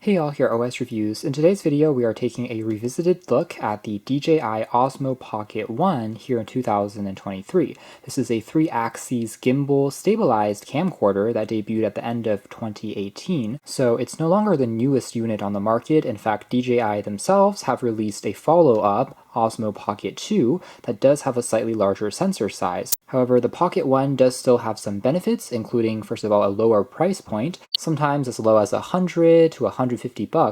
Hey all, here are OS Reviews. In today's video, we are taking a revisited look at the DJI Osmo Pocket 1 here in 2023. This is a 3-axis gimbal stabilized camcorder that debuted at the end of 2018, so it's no longer the newest unit on the market. In fact, DJI themselves have released a follow-up, Osmo Pocket 2, that does have a slightly larger sensor size. However, the Pocket 1 does still have some benefits, including, first of all, a lower price point, sometimes as low as $100 to $150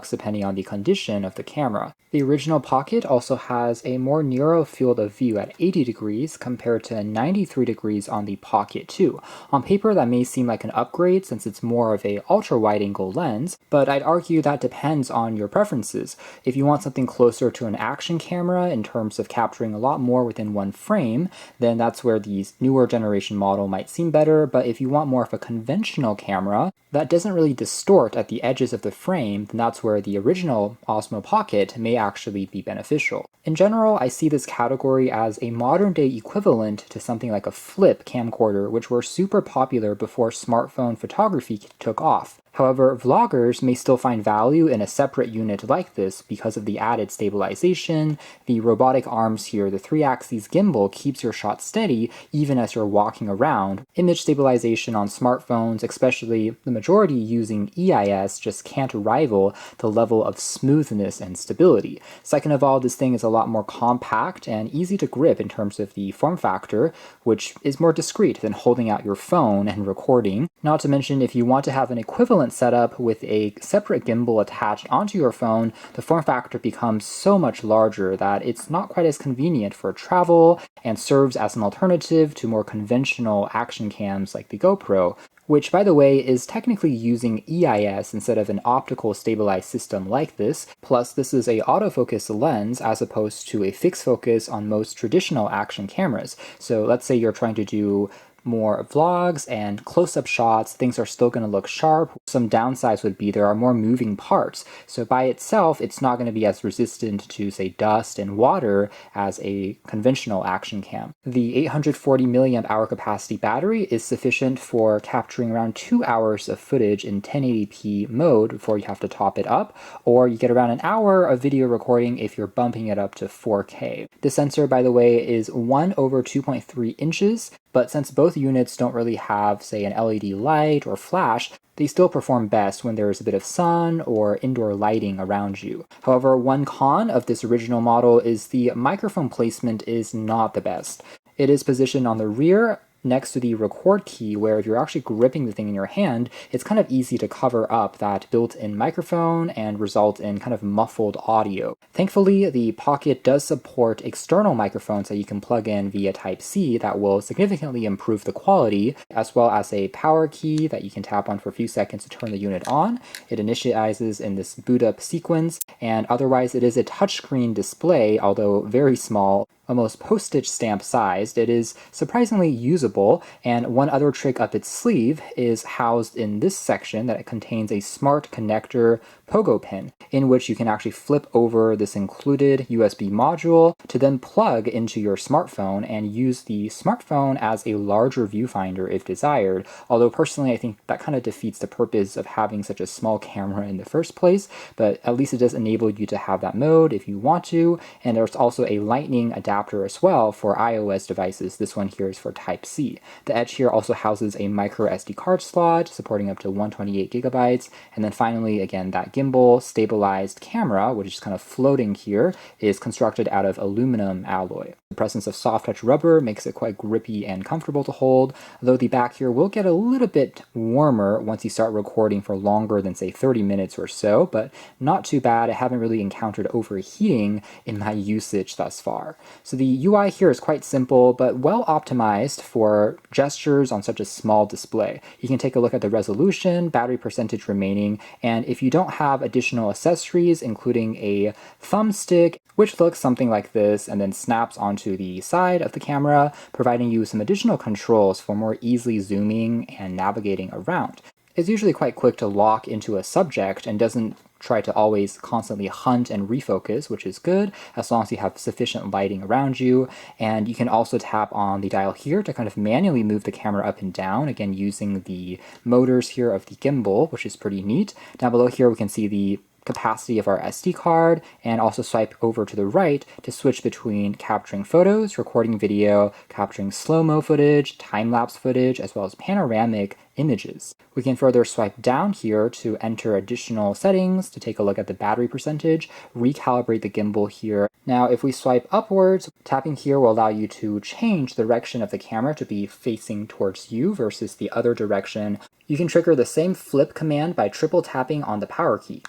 depending on the condition of the camera. The original Pocket also has a more narrow field of view at 80 degrees compared to 93 degrees on the Pocket 2. On paper, that may seem like an upgrade since it's more of a ultra-wide-angle lens, but I'd argue that depends on your preferences. If you want something closer to an action camera in terms of capturing a lot more within one frame, then that's where the newer generation model might seem better. But if you want more of a conventional camera that doesn't really distort at the edges of the frame, then that's where the original Osmo Pocket may actually be beneficial. In general, I see this category as a modern-day equivalent to something like a flip camcorder, which were super popular before smartphone photography took off. However, vloggers may still find value in a separate unit like this because of the added stabilization, the robotic arms here, the 3-axis gimbal keeps your shot steady even as you're walking around. Image stabilization on smartphones, especially the majority using EIS, just can't rival the level of smoothness and stability. Second of all, this thing is a lot more compact and easy to grip in terms of the form factor, which is more discreet than holding out your phone and recording. Not to mention, if you want to have an equivalent setup with a separate gimbal attached onto your phone, the form factor becomes so much larger that it's not quite as convenient for travel and serves as an alternative to more conventional action cams like the GoPro, which, by the way, is technically using EIS instead of an optical stabilized system like this. Plus, this is a autofocus lens as opposed to a fixed focus on most traditional action cameras. So let's say you're trying to do more vlogs and close-up shots, things are still going to look sharp. Some downsides would be there are more moving parts, so by itself it's not going to be as resistant to, say, dust and water as a conventional action cam. The 840 mAh capacity battery is sufficient for capturing around 2 hours of footage in 1080p mode before you have to top it up, or you get around an hour of video recording if you're bumping it up to 4K. The sensor, by the way, is 1/2.3 inches, but since both units don't really have, say, an LED light or flash, they still perform best when there is a bit of sun or indoor lighting around you. However, one con of this original model is the microphone placement is not the best. It is positioned on the rear next to the record key, where if you're actually gripping the thing in your hand, it's kind of easy to cover up that built-in microphone and result in kind of muffled audio. Thankfully, the Pocket does support external microphones that you can plug in via Type-C that will significantly improve the quality, as well as a power key that you can tap on for a few seconds to turn the unit on. It initializes in this boot up sequence, and otherwise it is a touchscreen display, although very small, almost postage stamp sized. It is surprisingly usable, and one other trick up its sleeve is housed in this section that it contains a smart connector pogo pin, in which you can actually flip over this included USB module to then plug into your smartphone and use the smartphone as a larger viewfinder if desired, although personally I think that kind of defeats the purpose of having such a small camera in the first place, but at least it does enable you to have that mode if you want to. And there's also a lightning adapter as well for iOS devices. This one here is for Type-C. The edge here also houses a micro SD card slot supporting up to 128 gigabytes, and then finally, again, that gimbal stabilized camera, which is kind of floating here, is constructed out of aluminum alloy. The presence of soft touch rubber makes it quite grippy and comfortable to hold, though the back here will get a little bit warmer once you start recording for longer than, say, 30 minutes or so, but not too bad. I haven't really encountered overheating in my usage thus far. So the UI here is quite simple, but well optimized for gestures on such a small display. You can take a look at the resolution, battery percentage remaining, and if you don't have additional accessories, including a thumbstick, which looks something like this and then snaps onto the side of the camera, providing you some additional controls for more easily zooming and navigating around. It's usually quite quick to lock into a subject and doesn't try to always constantly hunt and refocus, which is good as long as you have sufficient lighting around you. And you can also tap on the dial here to kind of manually move the camera up and down, again using the motors here of the gimbal, which is pretty neat. Down below here we can see the capacity of our SD card, and also swipe over to the right to switch between capturing photos, recording video, capturing slow-mo footage, time-lapse footage, as well as panoramic images. We can further swipe down here to enter additional settings, to take a look at the battery percentage, recalibrate the gimbal here. Now if we swipe upwards, tapping here will allow you to change the direction of the camera to be facing towards you versus the other direction. You can trigger the same flip command by triple tapping on the power key.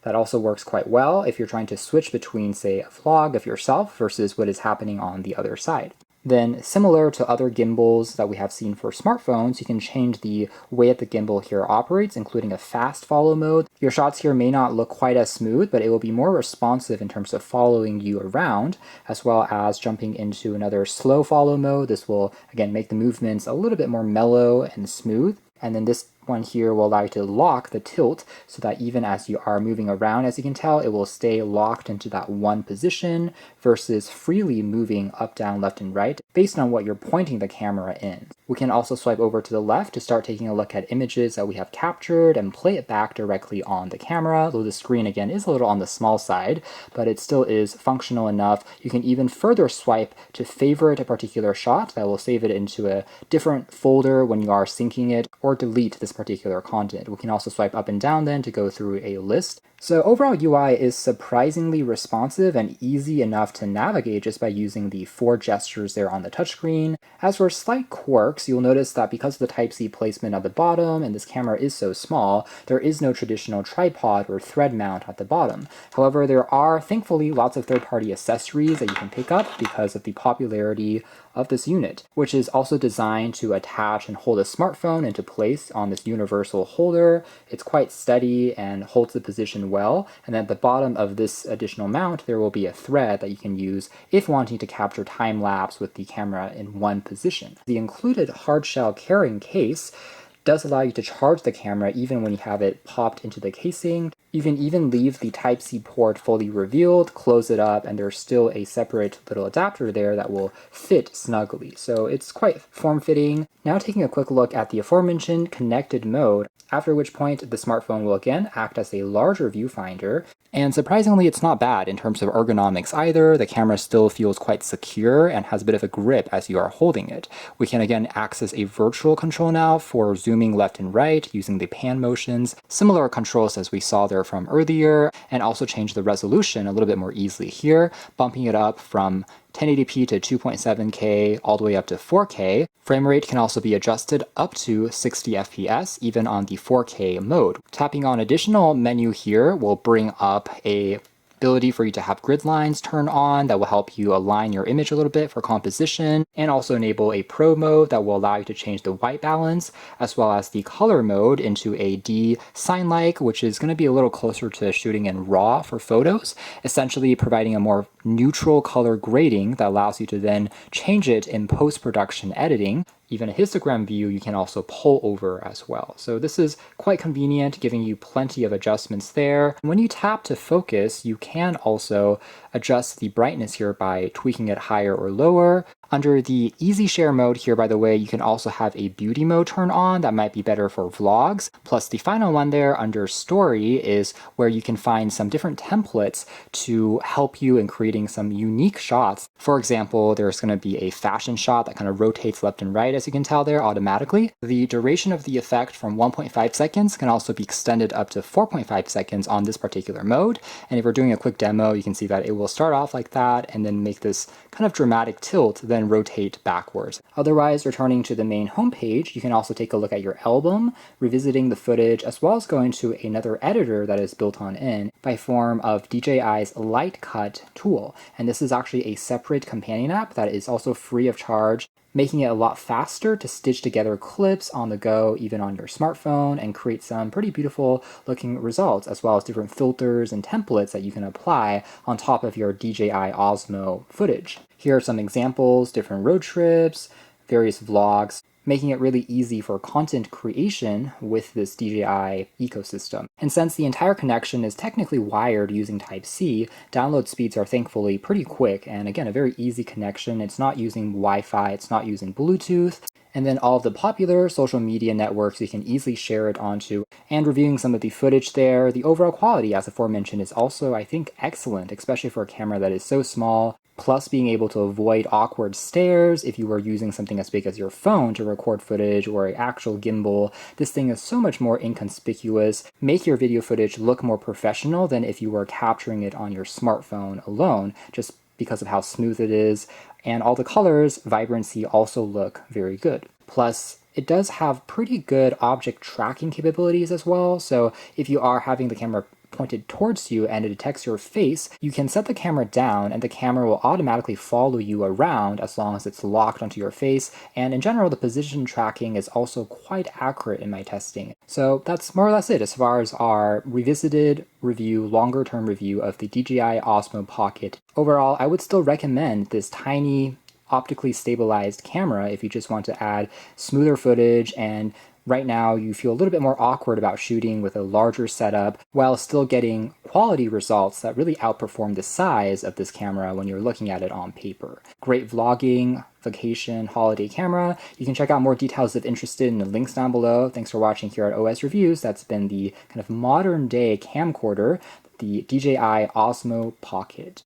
That also works quite well if you're trying to switch between, say, a vlog of yourself versus what is happening on the other side. Then, similar to other gimbals that we have seen for smartphones, you can change the way that the gimbal here operates, including a fast follow mode. Your shots here may not look quite as smooth, but it will be more responsive in terms of following you around, as well as jumping into another slow follow mode. This will, again, make the movements a little bit more mellow and smooth. And then this one here will allow you to lock the tilt so that even as you are moving around, as you can tell, it will stay locked into that one position versus freely moving up, down, left, and right based on what you're pointing the camera in. We can also swipe over to the left to start taking a look at images that we have captured and play it back directly on the camera, though the screen again is a little on the small side, but it still is functional enough. You can even further swipe to favorite a particular shot that will save it into a different folder when you are syncing it, or delete this particular content. We can also swipe up and down then to go through a list. So overall UI is surprisingly responsive and easy enough to navigate just by using the 4 gestures there on the touchscreen. As for slight quirks, you'll notice that because of the Type-C placement at the bottom and this camera is so small, there is no traditional tripod or thread mount at the bottom. However, there are thankfully lots of third-party accessories that you can pick up because of the popularity of this unit, which is also designed to attach and hold a smartphone into place on this universal holder. It's quite steady and holds the position well, and at the bottom of this additional mount there will be a thread that you can use if wanting to capture time-lapse with the camera in one position. The included hardshell carrying case does allow you to charge the camera even when you have it popped into the casing. You can even leave the Type-C port fully revealed, close it up, and there's still a separate little adapter there that will fit snugly. So it's quite form-fitting. Now taking a quick look at the aforementioned connected mode, after which point the smartphone will again act as a larger viewfinder. And surprisingly, it's not bad in terms of ergonomics either. The camera still feels quite secure and has a bit of a grip as you are holding it. We can again access a virtual control now for zooming left and right using the pan motions, similar controls as we saw there from earlier, and also change the resolution a little bit more easily here, bumping it up from 1080p to 2.7K all the way up to 4K. Frame rate can also be adjusted up to 60 FPS, even on the 4K mode. Tapping on additional menu here will bring up a ability for you to have grid lines turn on that will help you align your image a little bit for composition, and also enable a pro mode that will allow you to change the white balance, as well as the color mode into a D sign-like, which is going to be a little closer to shooting in RAW for photos, essentially providing a more neutral color grading that allows you to then change it in post-production editing. Even a histogram view you can also pull over as well. So this is quite convenient, giving you plenty of adjustments there. When you tap to focus, you can also adjust the brightness here by tweaking it higher or lower. Under the easy share mode here, by the way, you can also have a beauty mode turn on that might be better for vlogs. Plus the final one there under story is where you can find some different templates to help you in creating some unique shots. For example, there's going to be a fashion shot that kind of rotates left and right, as you can tell there, automatically. The duration of the effect from 1.5 seconds can also be extended up to 4.5 seconds on this particular mode. And if we're doing a quick demo, you can see that it will start off like that and then make this kind of dramatic tilt, then rotate backwards. Otherwise, returning to the main homepage, you can also take a look at your album, revisiting the footage, as well as going to another editor that is built on in by form of DJI's Light Cut tool. And this is actually a separate companion app that is also free of charge, making it a lot faster to stitch together clips on the go, even on your smartphone, and create some pretty beautiful looking results, as well as different filters and templates that you can apply on top of your DJI Osmo footage. Here are some examples: different road trips, various vlogs, making it really easy for content creation with this DJI ecosystem. And since the entire connection is technically wired using Type-C, download speeds are thankfully pretty quick, and again, a very easy connection. It's not using Wi-Fi, it's not using Bluetooth, and then all of the popular social media networks you can easily share it onto. And reviewing some of the footage there, the overall quality, as aforementioned, is also, I think, excellent, especially for a camera that is so small. Plus, being able to avoid awkward stares if you are using something as big as your phone to record footage or an actual gimbal. This thing is so much more inconspicuous, make your video footage look more professional than if you were capturing it on your smartphone alone, just because of how smooth it is. And all the colors, vibrancy also look very good. Plus, it does have pretty good object tracking capabilities as well, so if you are having the camera pointed towards you and it detects your face, you can set the camera down and the camera will automatically follow you around as long as it's locked onto your face, and in general the position tracking is also quite accurate in my testing. So that's more or less it as far as our revisited review, longer term review of the DJI Osmo Pocket. Overall, I would still recommend this tiny optically stabilized camera if you just want to add smoother footage and right now you feel a little bit more awkward about shooting with a larger setup while still getting quality results that really outperform the size of this camera when you're looking at it on paper. Great vlogging, vacation, holiday camera. You can check out more details if interested in the links down below. Thanks for watching here at OS Reviews. That's been the kind of modern day camcorder, the DJI Osmo Pocket.